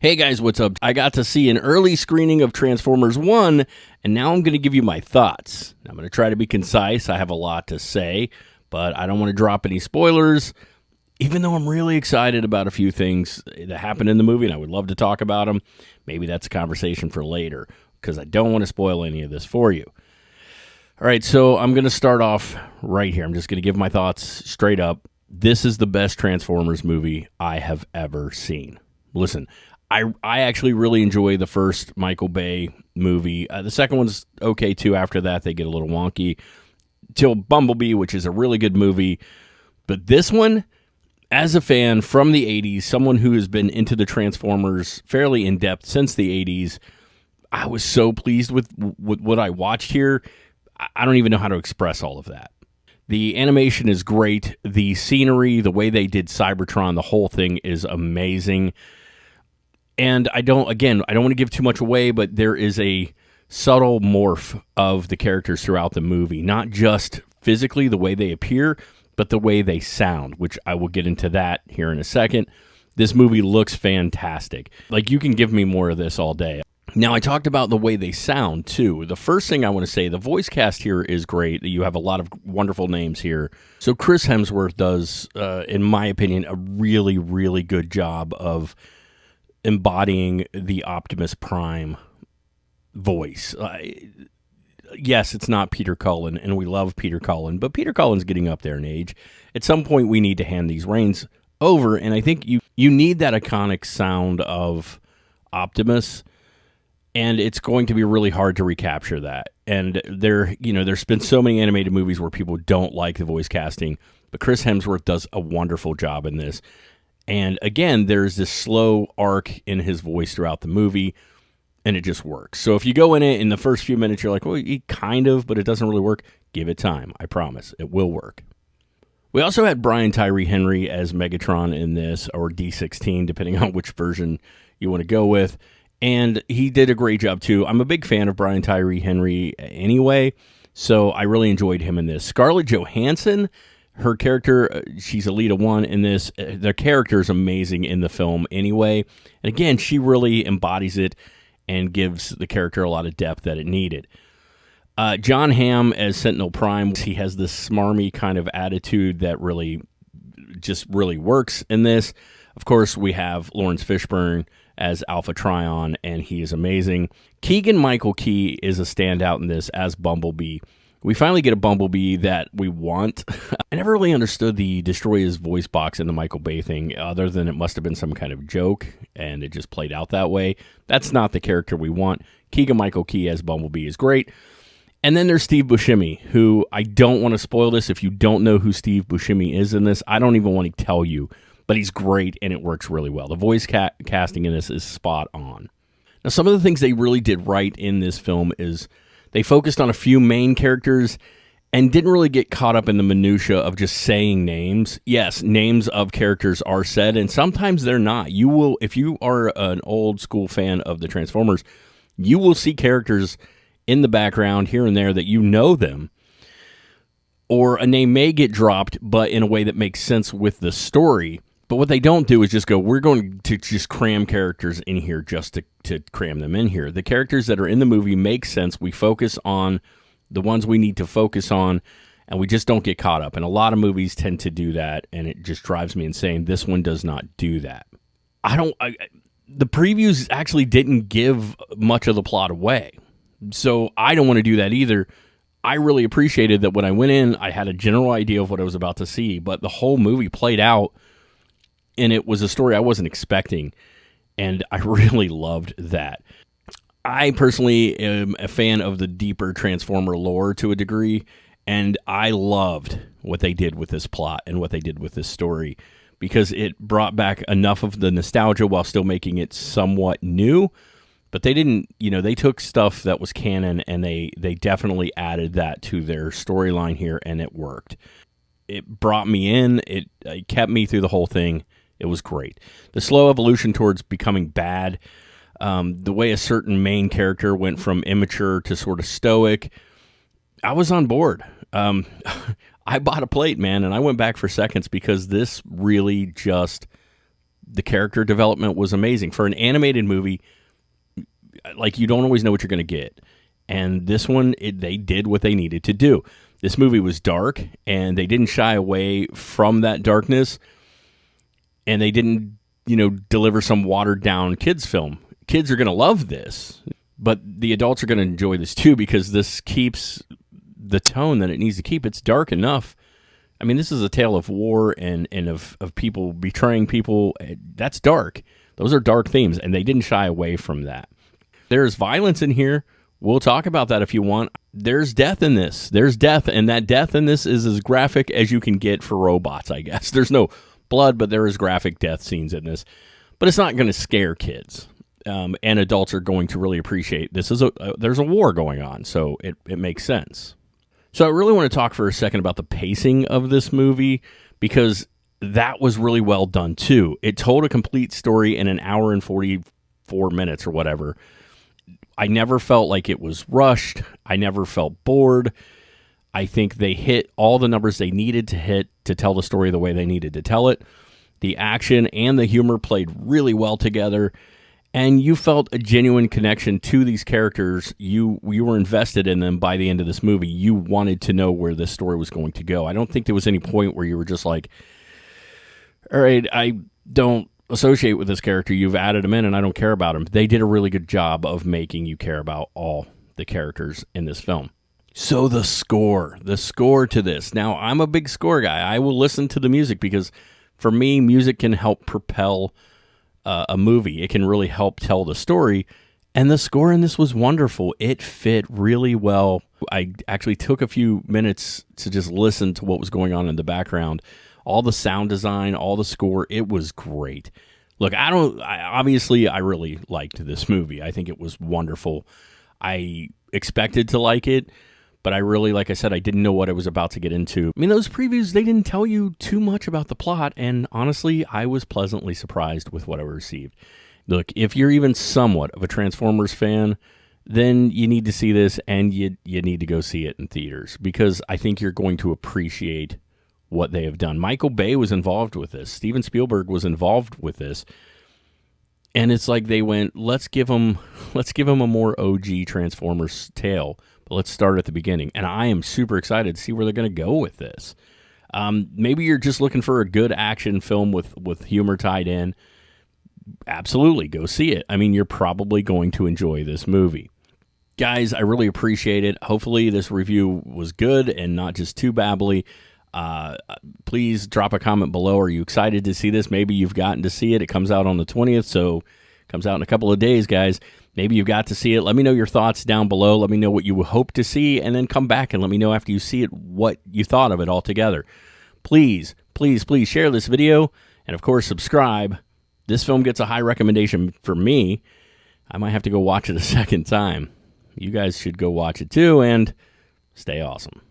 Hey guys, what's up? I got to see an early screening of Transformers 1, and now I'm going to give you my thoughts. I'm going to try to be concise. I have a lot to say, but I don't want to drop any spoilers, even though I'm really excited about a few things that happened in the movie, and I would love to talk about them. Maybe that's a conversation for later, because I don't want to spoil any of this for you. All right, so I'm going to start off right here. I'm just going to give my thoughts straight up. This is the best Transformers movie I have ever seen. Listen, I actually really enjoy the first Michael Bay movie. The second one's okay, too. After that, they get a little wonky. Till Bumblebee, which is a really good movie. But this one, as a fan from the 80s, someone who has been into the Transformers fairly in-depth since the 80s, I was so pleased with what I watched here. I don't even know how to express all of that. The animation is great. The scenery, the way they did Cybertron, the whole thing is amazing. And I don't want to give too much away, but there is a subtle morph of the characters throughout the movie. Not just physically the way they appear, but the way they sound, which I will get into that here in a second. This movie looks fantastic. Like, you can give me more of this all day. Now, I talked about the way they sound, too. The first thing I want to say, the voice cast here is great. You have a lot of wonderful names here. So Chris Hemsworth does, in my opinion, a really, really good job of embodying the Optimus Prime voice. Yes, it's not Peter Cullen, and we love Peter Cullen, but Peter Cullen's getting up there in age. At some point, we need to hand these reins over, and I think you need that iconic sound of Optimus, and it's going to be really hard to recapture that. And there's been so many animated movies where people don't like the voice casting, but Chris Hemsworth does a wonderful job in this. And again, there's this slow arc in his voice throughout the movie, and it just works. So if you go in it in the first few minutes, you're like, well, kind of, but it doesn't really work. Give it time. I promise. It will work. We also had Brian Tyree Henry as Megatron in this, or D16, depending on which version you want to go with. And he did a great job, too. I'm a big fan of Brian Tyree Henry anyway, so I really enjoyed him in this. Scarlett Johansson, her character, she's Elita 1 in this. Their character is amazing in the film anyway. And again, she really embodies it and gives the character a lot of depth that it needed. John Hamm as Sentinel Prime, he has this smarmy kind of attitude that really works in this. Of course, we have Lawrence Fishburne as Alpha Trion, and he is amazing. Keegan-Michael Key is a standout in this as Bumblebee. We finally get a Bumblebee that we want. I never really understood the Destroy His Voice box in the Michael Bay thing, other than it must have been some kind of joke, and it just played out that way. That's not the character we want. Keegan-Michael Key as Bumblebee is great. And then there's Steve Buscemi, who I don't want to spoil this. If you don't know who Steve Buscemi is in this, I don't even want to tell you. But he's great, and it works really well. The voice casting in this is spot on. Now, some of the things they really did right in this film is they focused on a few main characters and didn't really get caught up in the minutia of just saying names. Yes, names of characters are said, and sometimes they're not. You will, if you are an old school fan of the Transformers, you will see characters in the background here and there that you know them, or a name may get dropped, but in a way that makes sense with the story. But what they don't do is just go, we're going to just cram characters in here just to cram them in here. The characters that are in the movie make sense. We focus on the ones we need to focus on, and we just don't get caught up. And a lot of movies tend to do that, and it just drives me insane. This one does not do that. The previews actually didn't give much of the plot away, so I don't want to do that either. I really appreciated that when I went in, I had a general idea of what I was about to see, but the whole movie played out, and it was a story I wasn't expecting, and I really loved that. I personally am a fan of the deeper Transformer lore to a degree, and I loved what they did with this plot and what they did with this story, because it brought back enough of the nostalgia while still making it somewhat new. But they didn't, they took stuff that was canon, and they definitely added that to their storyline here, and it worked. It brought me in. It kept me through the whole thing. It was great. The slow evolution towards becoming bad, the way a certain main character went from immature to sort of stoic, I was on board. I bought a plate, man, and I went back for seconds because this really just The character development was amazing. For an animated movie, like, you don't always know what you're going to get. And this one, they did what they needed to do. This movie was dark, and they didn't shy away from that darkness. And they didn't, deliver some watered-down kids film. Kids are going to love this, but the adults are going to enjoy this too, because this keeps the tone that it needs to keep. It's dark enough. I mean, this is a tale of war and of people betraying people. That's dark. Those are dark themes, and they didn't shy away from that. There's violence in here. We'll talk about that if you want. There's death in this. There's death, and that death in this is as graphic as you can get for robots, I guess. There's no blood, but there is graphic death scenes in this. But it's not going to scare kids, and adults are going to really appreciate this. There's a war going on, so it makes sense. So I really want to talk for a second about the pacing of this movie, because that was really well done too. It told a complete story in an hour and 44 minutes or whatever. I never felt like it was rushed. I never felt bored. I think they hit all the numbers they needed to hit to tell the story the way they needed to tell it. The action and the humor played really well together, and you felt a genuine connection to these characters. You were invested in them by the end of this movie. You wanted to know where this story was going to go. I don't think there was any point where you were just like, all right, I don't associate with this character. You've added him in, and I don't care about him. They did a really good job of making you care about all the characters in this film. So the score to this. Now, I'm a big score guy. I will listen to the music because, for me, music can help propel a movie. It can really help tell the story. And the score in this was wonderful. It fit really well. I actually took a few minutes to just listen to what was going on in the background. All the sound design, all the score, it was great. Look, I really liked this movie. I think it was wonderful. I expected to like it, but I really, like I said, I didn't know what I was about to get into. I mean, those previews, they didn't tell you too much about the plot, and honestly, I was pleasantly surprised with what I received. Look, if you're even somewhat of a Transformers fan, then you need to see this, and you need to go see it in theaters, because I think you're going to appreciate what they have done. Michael Bay was involved with this. Steven Spielberg was involved with this. And it's like they went, let's give him a more OG Transformers tale, but let's start at the beginning. And I am super excited to see where they're going to go with this. Maybe you're just looking for a good action film with humor tied in. Absolutely, go see it. I mean, you're probably going to enjoy this movie. Guys, I really appreciate it. Hopefully this review was good and not just too babbly. Please drop a comment below. Are you excited to see this? Maybe you've gotten to see it. It comes out on the 20th, so it comes out in a couple of days, guys. Maybe you've got to see it. Let me know your thoughts down below. Let me know what you hope to see, and then come back and let me know after you see it what you thought of it altogether. Please, please, please share this video, and of course, subscribe. This film gets a high recommendation for me. I might have to go watch it a second time. You guys should go watch it too, and stay awesome.